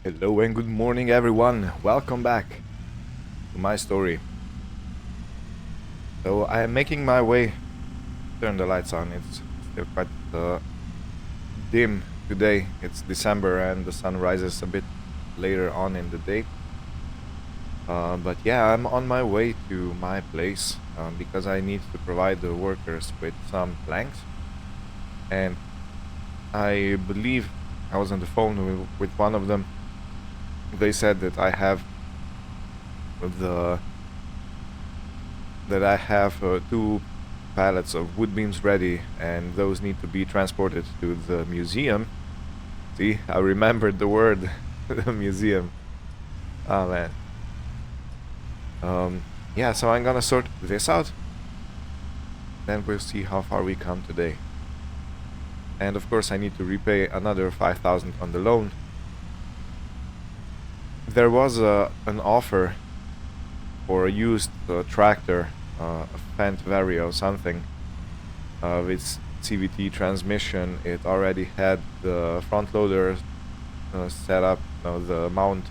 Hello and good morning everyone, welcome back to my story. So I am making my way, turn the lights on, it's still quite dim today, it's December and the sun rises a bit later on in the day. But yeah, I'm on my way to my place because I need to provide the workers with some planks. And I believe I was on the phone with one of them. They said that I have the two pallets of wood beams ready, and those need to be transported to the museum. See, I remembered the word, the museum. Oh man. Yeah, so I'm gonna sort this out. Then we'll see how far we come today. And of course, I need to repay another 5,000 on the loan. There was an offer for a used tractor, a Fendt Vario something, with CVT transmission. It already had the front loader set up, the mount,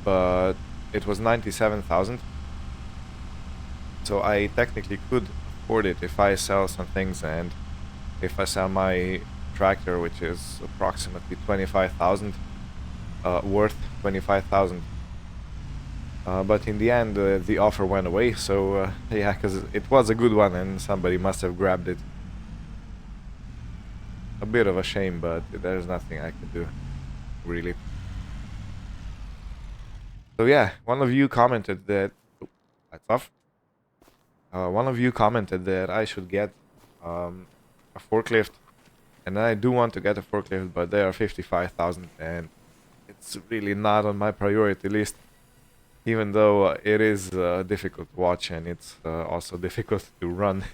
but it was 97,000. So I technically could afford it if I sell some things, and if I sell my tractor, which is approximately 25,000, worth 25,000. But in the end, the offer went away, so yeah, because it was a good one and somebody must have grabbed it. A bit of a shame, but there's nothing I can do, really. So yeah, one of you commented that... Oh, that's off. One of you commented that I should get a forklift, and I do want to get a forklift, but they are 55,000, and it's really not on my priority list. Even though it is difficult to watch, and it's also difficult to run.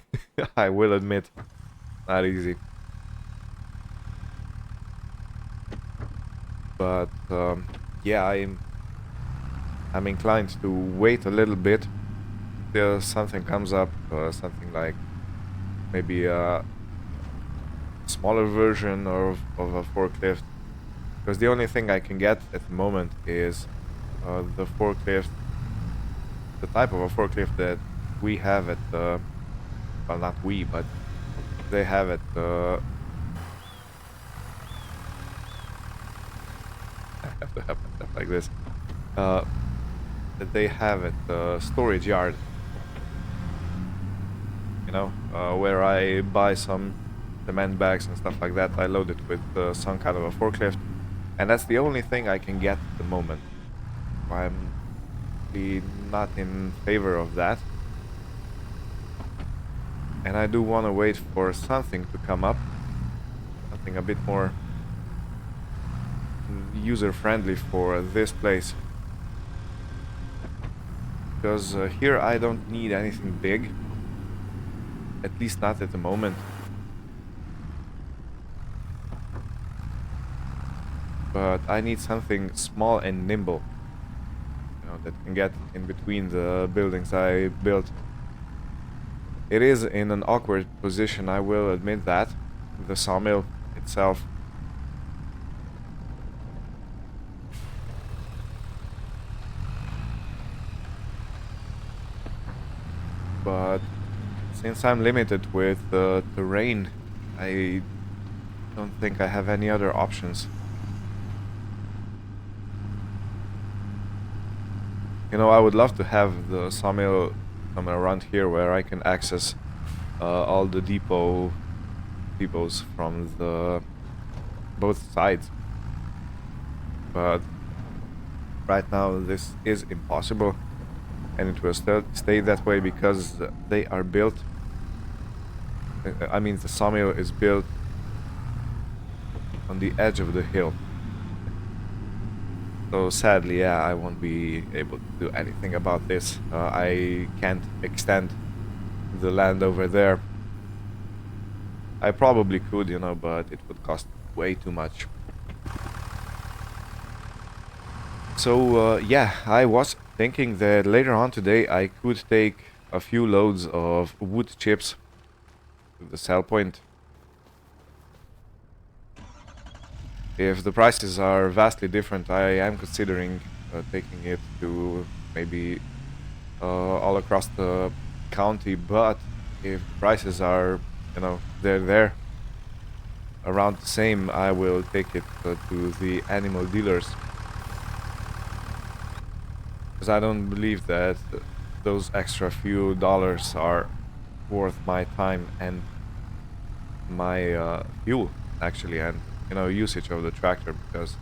I will admit, not easy. But yeah, I'm inclined to wait a little bit till something comes up, something like maybe a smaller version of a forklift. Because the only thing I can get at the moment is the forklift, the type of a forklift that we have at the, well, not we, but they have at the... I have to have myself like this. That they have at the storage yard. You know, where I buy some cement bags and stuff like that. I load it with some kind of a forklift, and that's the only thing I can get at the moment. I'm really not in favor of that, and I do want to wait for something to come up, something a bit more user-friendly for this place. Because here I don't need anything big, at least not at the moment. But I need something small and nimble, you know, that can get in between the buildings I built. It is in an awkward position, I will admit that, the sawmill itself. But since I'm limited with the terrain, I don't think I have any other options. You know, I would love to have the sawmill somewhere around here where I can access all the depots from the both sides. But right now this is impossible, and it will still stay that way because they are built. I mean, the sawmill is built on the edge of the hill. So sadly, yeah, I won't be able to do anything about this. I can't extend the land over there. I probably could, you know, but it would cost way too much. So yeah, I was thinking that later on today I could take a few loads of wood chips to the sell point. if the prices are vastly different, I am considering taking it to maybe all across the county. But if the prices are, they're there around the same, I will take it to the animal dealers, because I don't believe that those extra few dollars are worth my time and my fuel, actually, and usage of the tractor, because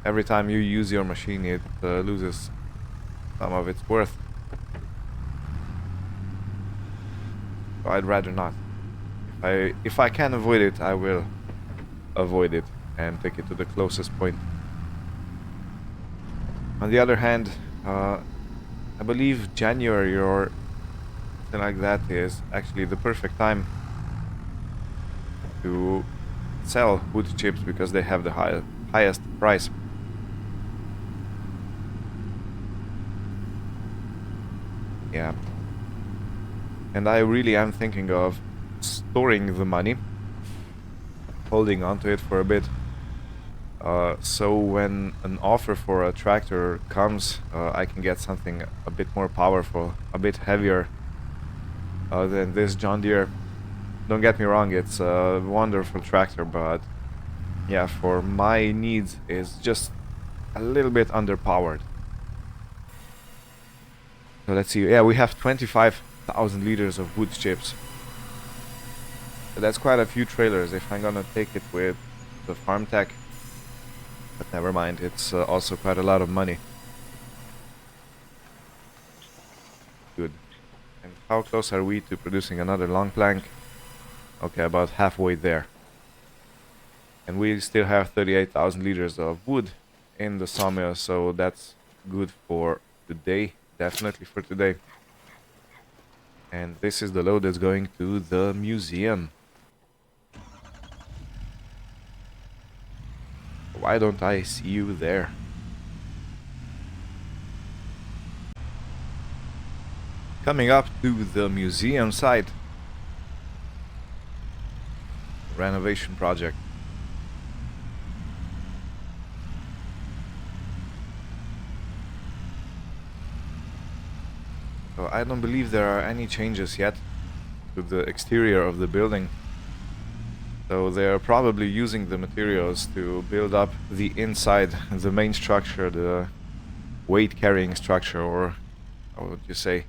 every time you use your machine it loses some of its worth. So I'd rather not. If I can avoid it, I will avoid it and take it to the closest point. On the other hand, I believe January or something like that is actually the perfect time to sell wood chips, because they have the highest price. Yeah. And I really am thinking of storing the money, holding onto it for a bit, so when an offer for a tractor comes, I can get something a bit more powerful, a bit heavier than this John Deere. Don't get me wrong, it's a wonderful tractor, but yeah, for my needs is just a little bit underpowered. So let's see. Yeah, we have 25,000 liters of wood chips. So that's quite a few trailers if I'm gonna take it with the farm tech. But never mind, it's also quite a lot of money. Good. And how close are we to producing another long plank? Okay, about halfway there. And we still have 38,000 liters of wood in the sawmill, so that's good for today. Definitely for today. And this is the load that's going to the museum. Why don't I see you there? Coming up to the museum site. Renovation project. So I don't believe there are any changes yet to the exterior of the building. So they're probably using the materials to build up the inside, the main structure, the weight carrying structure, or how would you say?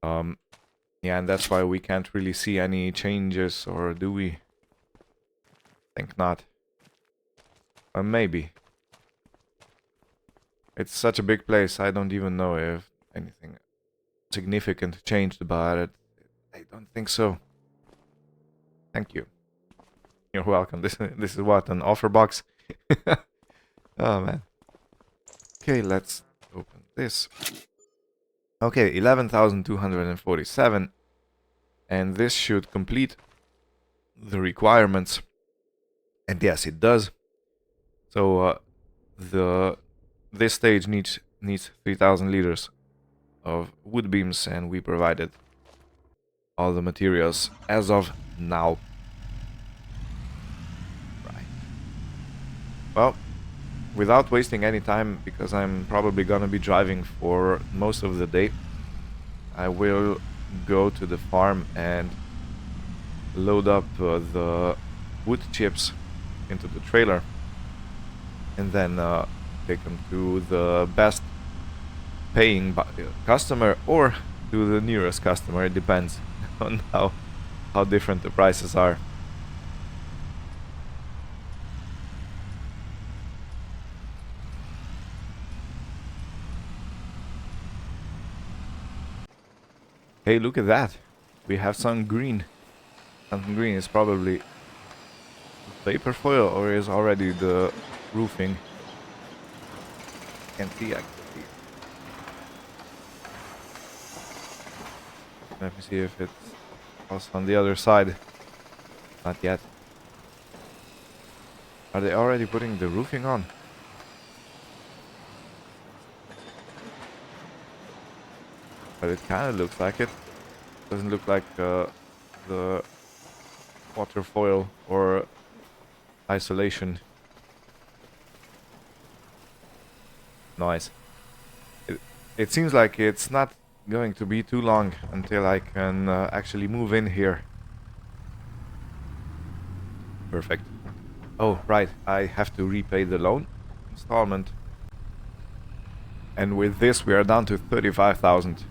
Yeah, and that's why we can't really see any changes, or do we? Think not. Maybe. It's such a big place, I don't even know if anything significant changed about it. I don't think so. Thank you. You're welcome. This is what, an offer box? Oh man. Okay, let's open this. Okay, 11,247, and this should complete the requirements. And yes, it does. So this stage needs 3,000 liters of wood beams, and we provided all the materials as of now. Right. Well, without wasting any time, because I'm probably gonna be driving for most of the day, I will go to the farm and load up the wood chips into the trailer, and then take them to the best paying customer, or to the nearest customer. It depends on how different the prices are. Hey, look at that. We have some green. Something green is probably paper foil, or is already the roofing. Can't see actually. Let me see if it's also on the other side. Not yet. Are they already putting the roofing on? But it kind of looks like it. Doesn't look like the water foil or isolation noise. It seems like it's not going to be too long until I can actually move in here. Perfect. Oh, right, I have to repay the loan installment. And with this we are down to 35,000.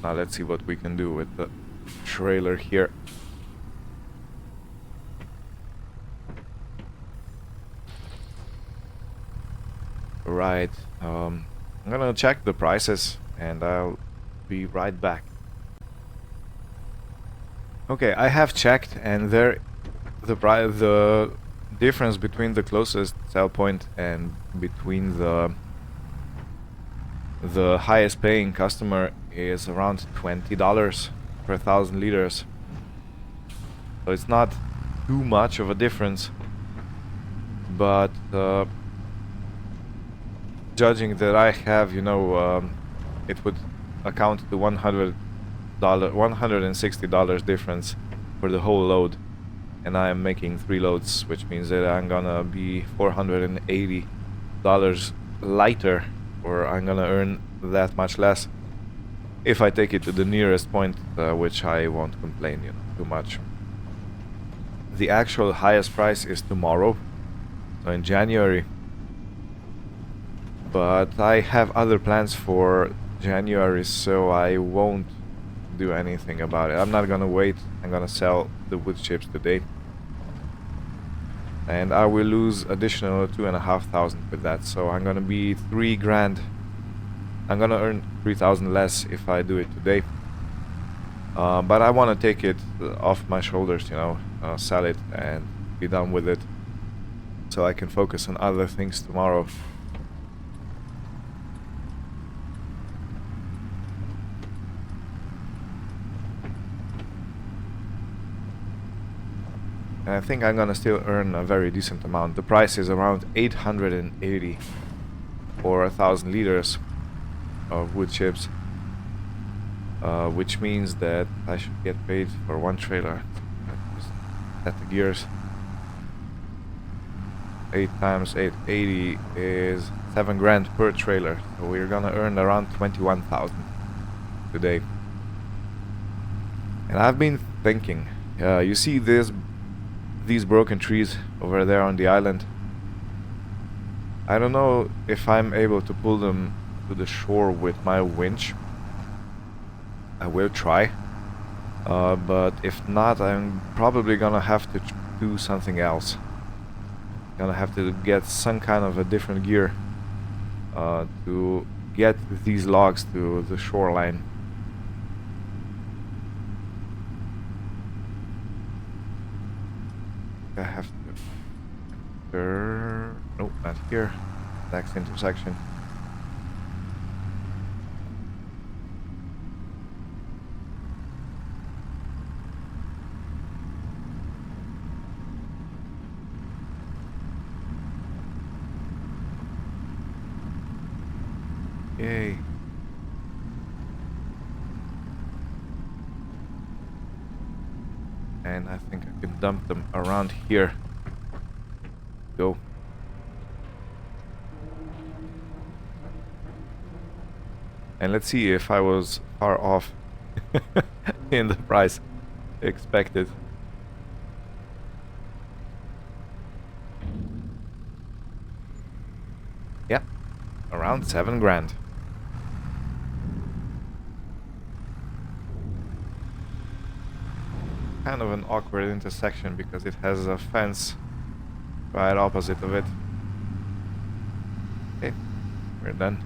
Now let's see what we can do with the trailer here. Right, I'm gonna check the prices and I'll be right back. Okay, I have checked, and the difference between the closest sell point and between the highest paying customer is around $20 per 1,000 liters. So it's not too much of a difference, but judging that I have, you know, it would account to $160 difference for the whole load, and I am making 3 loads, which means that I'm gonna be $480 lighter, or I'm gonna earn that much less if I take it to the nearest point, which I won't complain, you know, too much. The actual highest price is tomorrow, so in January, but I have other plans for January, so I won't do anything about it. I'm not gonna wait. I'm gonna sell the wood chips today, and I will lose additional 2,500 with that, so I'm gonna be 3 grand. I'm gonna earn 3,000 less if I do it today, but I want to take it off my shoulders, you know, sell it and be done with it, so I can focus on other things tomorrow. And I think I'm gonna still earn a very decent amount. The price is around 880 for 1,000 liters of wood chips, which means that I should get paid for 1 trailer. Just set the gears. 8 times 880 is 7 grand per trailer. So we're gonna earn around 21,000 today. And I've been thinking, you see these broken trees over there on the island? I don't know if I'm able to pull them to the shore with my winch. I will try, but if not, I'm probably gonna have to do something else. Gonna have to get some kind of a different gear to get these logs to the shoreline. I have to nope, not here. Next intersection. Yay. And I think I can dump them around here. Go. And let's see if I was far off in the price expected. Yeah, around 7 grand. Kind of an awkward intersection because it has a fence right opposite of it. Okay, we're done.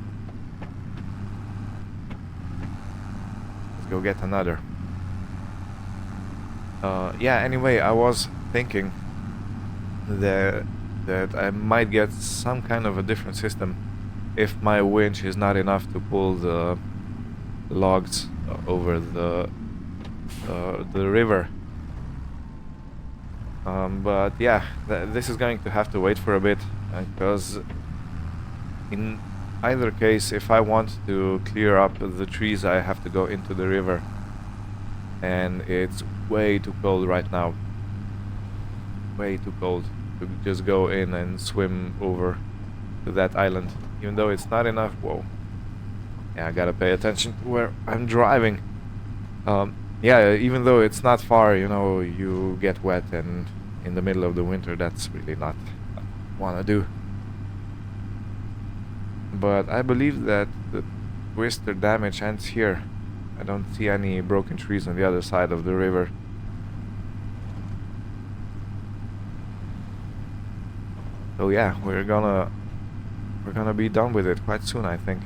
Let's go get another. Yeah, anyway, I was thinking that I might get some kind of a different system if my winch is not enough to pull the logs over the river. But yeah, this is going to have to wait for a bit, because in either case, if I want to clear up the trees, I have to go into the river, and it's way too cold right now. Way too cold to just go in and swim over to that island. Even though it's not enough. Whoa. Yeah, I gotta pay attention to where I'm driving. Yeah, even though it's not far, you know, you get wet, and in the middle of the winter, that's really not what I wanna do. But I believe that the twister damage ends here. I don't see any broken trees on the other side of the river. So yeah, we're gonna be done with it quite soon, I think.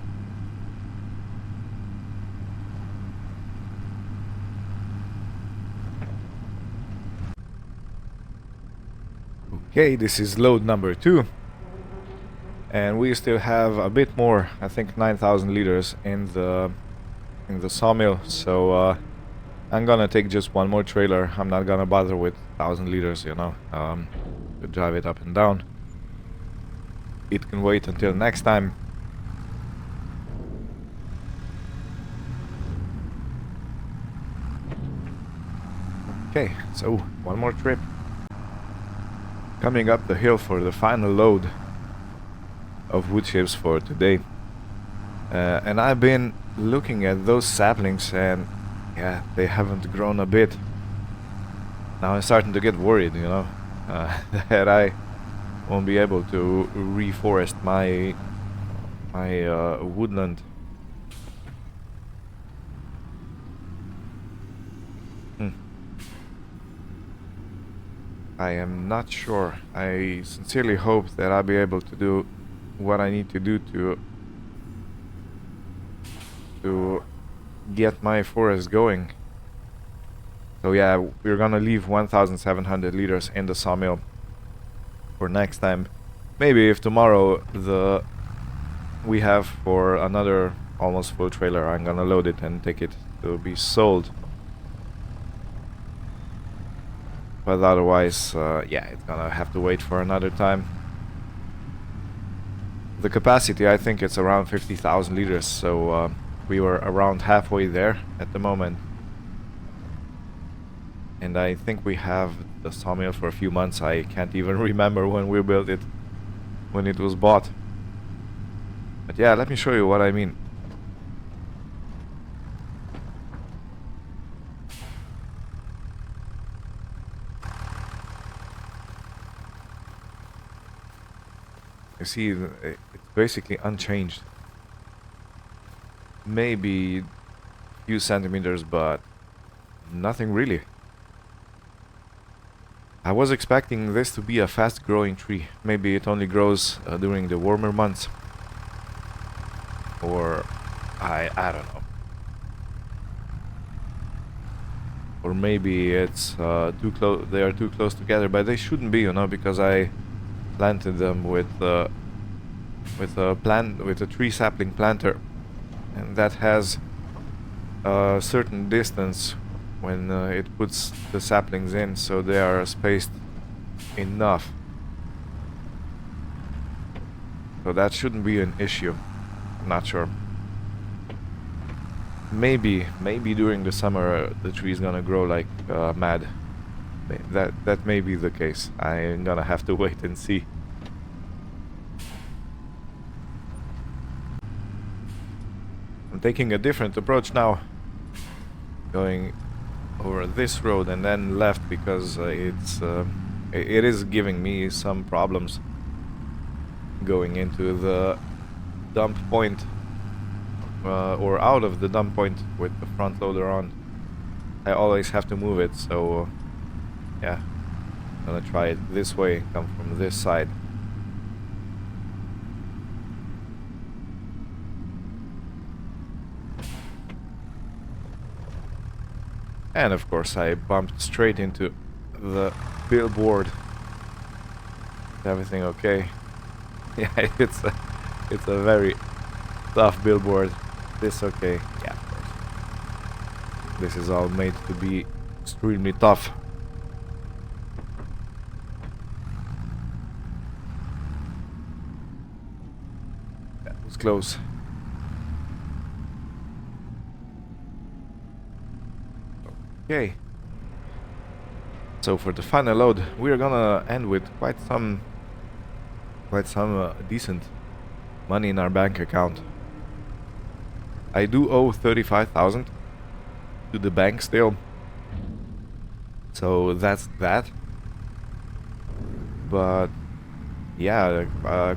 Okay, this is load number 2. And we still have a bit more, I think 9,000 liters in the sawmill, so I'm gonna take just one more trailer. I'm not gonna bother with 1,000 liters, you know, to drive it up and down. It can wait until next time. Okay, so one more trip. Coming up the hill for the final load of wood chips for today. And I've been looking at those saplings, and yeah, they haven't grown a bit. Now I'm starting to get worried, you know, that I won't be able to reforest my woodland. I am not sure. I sincerely hope that I'll be able to do what I need to do to get my forest going. So yeah, we're gonna leave 1,700 liters in the sawmill for next time. Maybe if tomorrow we have for another almost full trailer, I'm gonna load it and take it to be sold. But otherwise, yeah, it's gonna have to wait for another time. The capacity, I think it's around 50,000 liters, so we were around halfway there at the moment. And I think we have the sawmill for a few months. I can't even remember when we built it, when it was bought. But yeah, let me show you what I mean. You see, it's basically unchanged. Maybe a few centimeters, but nothing really. I was expecting this to be a fast-growing tree. Maybe it only grows during the warmer months. Or I don't know. Or maybe it's too close. They are too close together, but they shouldn't be, you know, because I planted them with a tree sapling planter, and that has a certain distance when it puts the saplings in, so they are spaced enough. So that shouldn't be an issue. I'm not sure. Maybe during the summer the tree is gonna grow like mad. That may be the case. I'm gonna have to wait and see. I'm taking a different approach now, going over this road and then left, because it is giving me some problems going into the dump point or out of the dump point with the front loader on. I always have to move it, so yeah, I'm gonna try it this way, come from this side. And of course I bumped straight into the billboard. Is everything okay? Yeah, it's a very tough billboard. This okay? Yeah, of course. This is all made to be extremely tough. That was close. Okay. So for the final load, we're gonna end with quite some decent money in our bank account. I do owe 35,000 to the bank still, so that's that. But yeah,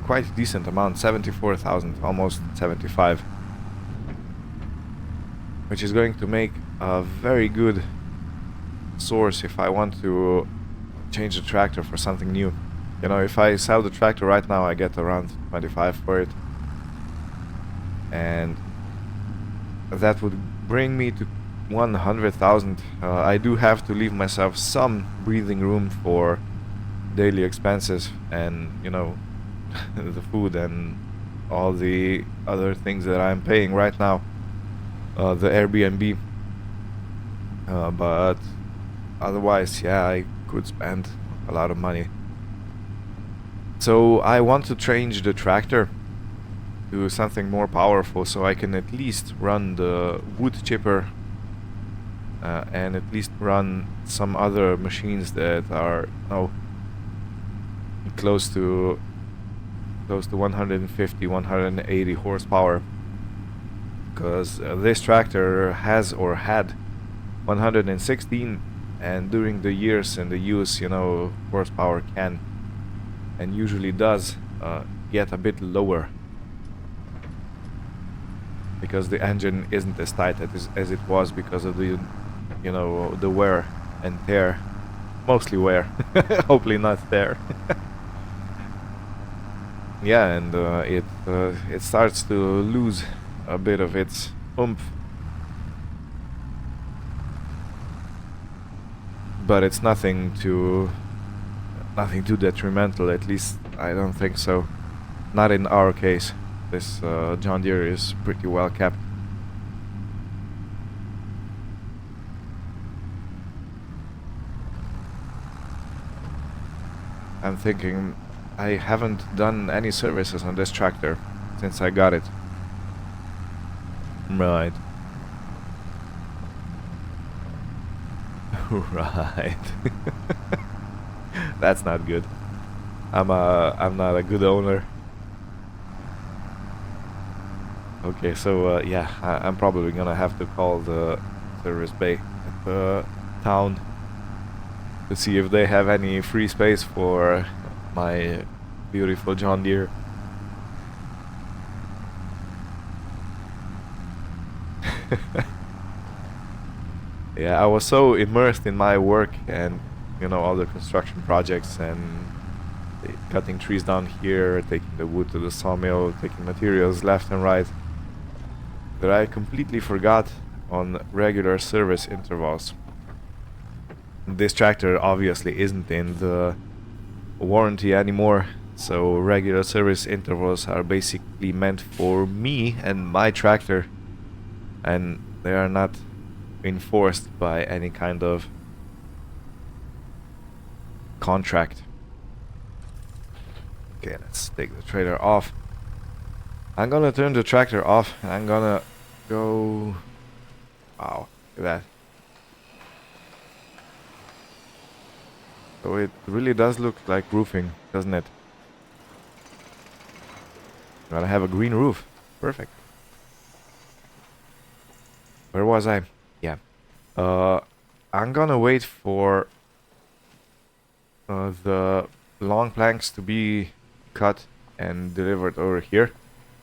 quite a decent amount, 74,000, almost 75, which is going to make a very good source if I want to change the tractor for something new. You know, if I sell the tractor right now, I get around 25 for it, and that would bring me to 100,000. I do have to leave myself some breathing room for daily expenses and, you know, the food and all the other things that I'm paying right now, the Airbnb. But otherwise, yeah, I could spend a lot of money. So I want to change the tractor to something more powerful, so I can at least run the wood chipper and at least run some other machines that are close to 150, 180 horsepower, because this tractor has or had 116, and during the years in the use, you know, horsepower can and usually does get a bit lower, because the engine isn't as tight as it was because of the, you know, the wear and tear, mostly wear, hopefully not tear. Yeah, and it starts to lose a bit of its oomph, but it's nothing too detrimental. At least I don't think so. Not in our case. This John Deere is pretty well kept. I'm thinking I haven't done any services on this tractor since I got it. Right. Right. That's not good. I'm not a good owner. Okay, so yeah, I'm probably gonna have to call the service bay at the town to see if they have any free space for my beautiful John Deere. Yeah, I was so immersed in my work and, you know, all the construction projects and cutting trees down here, taking the wood to the sawmill, taking materials left and right, that I completely forgot on regular service intervals. This tractor obviously isn't in the warranty anymore, so regular service intervals are basically meant for me and my tractor, and they are not enforced by any kind of contract. Okay, let's take the trailer off. I'm gonna turn the tractor off and I'm gonna go... Wow, look at that. So it really does look like roofing, doesn't it? Gotta have a green roof. Perfect. Where was I? Yeah. I'm gonna wait for the long planks to be cut and delivered over here,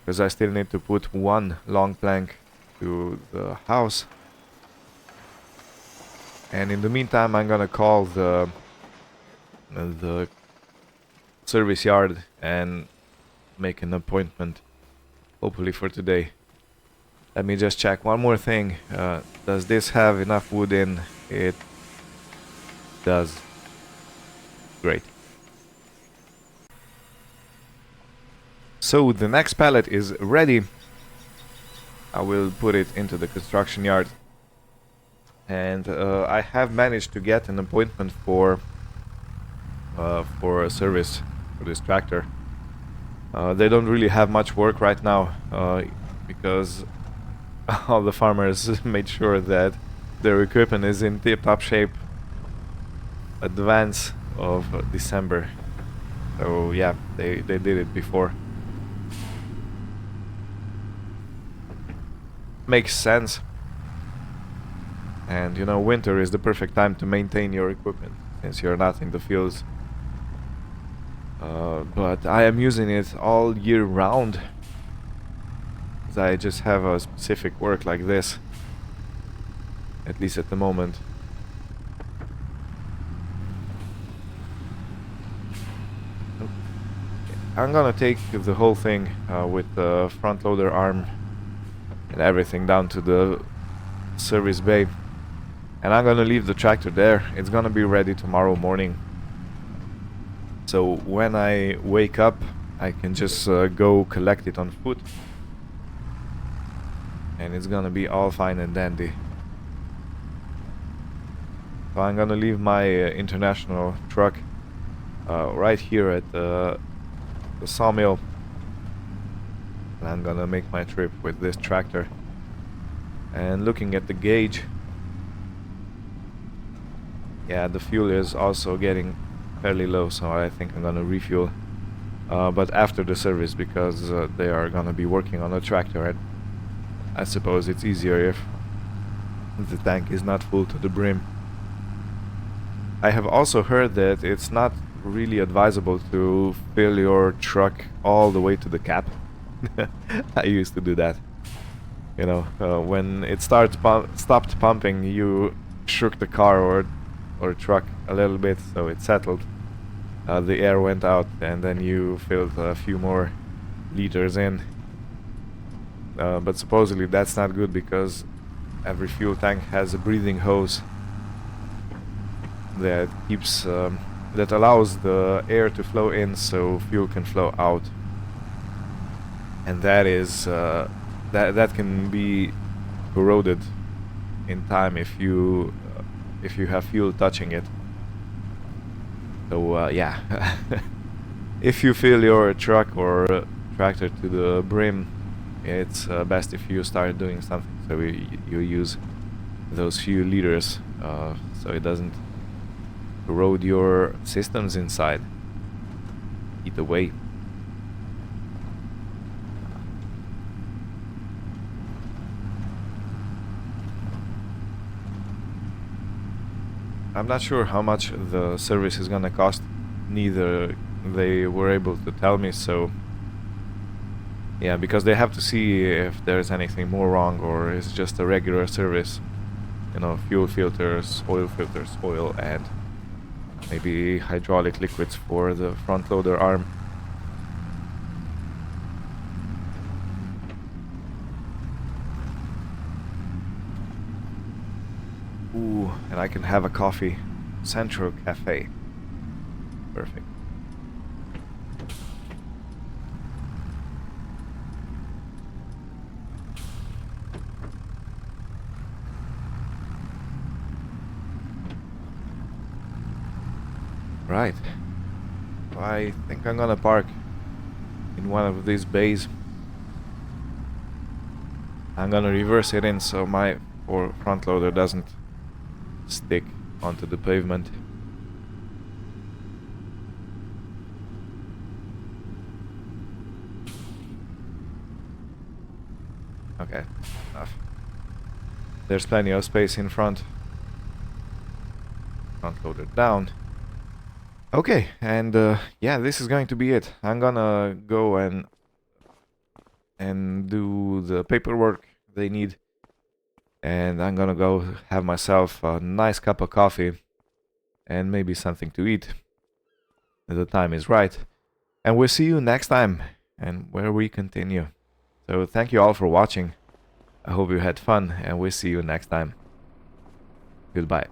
because I still need to put one long plank to the house. And in the meantime, I'm gonna call the service yard and make an appointment, hopefully for today. Let me just check one more thing. Does this have enough wood in? It does. Great. So the next pallet is ready. I will put it into the construction yard. And I have managed to get an appointment for a service for this tractor. They don't really have much work right now because all the farmers made sure that their equipment is in tip-top shape. advance of December. So yeah, they did it before. Makes sense. And you know, winter is the perfect time to maintain your equipment since you're not in the fields. But I am using it all year round. I just have a specific work like this, at least at the moment. I'm gonna take the whole thing with the front loader arm and everything down to the service bay, and I'm gonna leave the tractor there. It's gonna be ready tomorrow morning, so when I wake up I can just go collect it on foot, and it's gonna be all fine and dandy. So I'm gonna leave my international truck right here at the sawmill, and I'm gonna make my trip with this tractor. And looking at the gauge, yeah, the fuel is also getting fairly low, so I think I'm gonna refuel, but after the service, because they are gonna be working on the tractor, and I suppose it's easier if the tank is not full to the brim. I have also heard that it's not really advisable to fill your truck all the way to the cap. I used to do that. You know, when it stopped pumping, you shook the car or truck a little bit, so it settled. The air went out, and then you filled a few more liters in. But supposedly that's not good, because every fuel tank has a breathing hose that keeps that allows the air to flow in so fuel can flow out, and that is that can be corroded in time if you have fuel touching it. So yeah, if you fill your truck or tractor to the brim, it's best if you start doing something, so you use those few liters so it doesn't corrode your systems inside, eat away. I'm not sure how much the service is gonna cost, neither they were able to tell me, so yeah, because they have to see if there's anything more wrong or it's just a regular service. You know, fuel filters, oil, and maybe hydraulic liquids for the front loader arm. Ooh, and I can have a coffee. Central Cafe. Perfect. Right. I think I'm gonna park in one of these bays. I'm gonna reverse it in so my front loader doesn't stick onto the pavement. Okay, enough. There's plenty of space in front. Front loader down. Okay, and yeah, this is going to be it. I'm gonna go and do the paperwork they need, and I'm gonna go have myself a nice cup of coffee and maybe something to eat. The time is right, and we'll see you next time, and where we continue. So thank you all for watching. I hope you had fun, and we'll see you next time. Goodbye.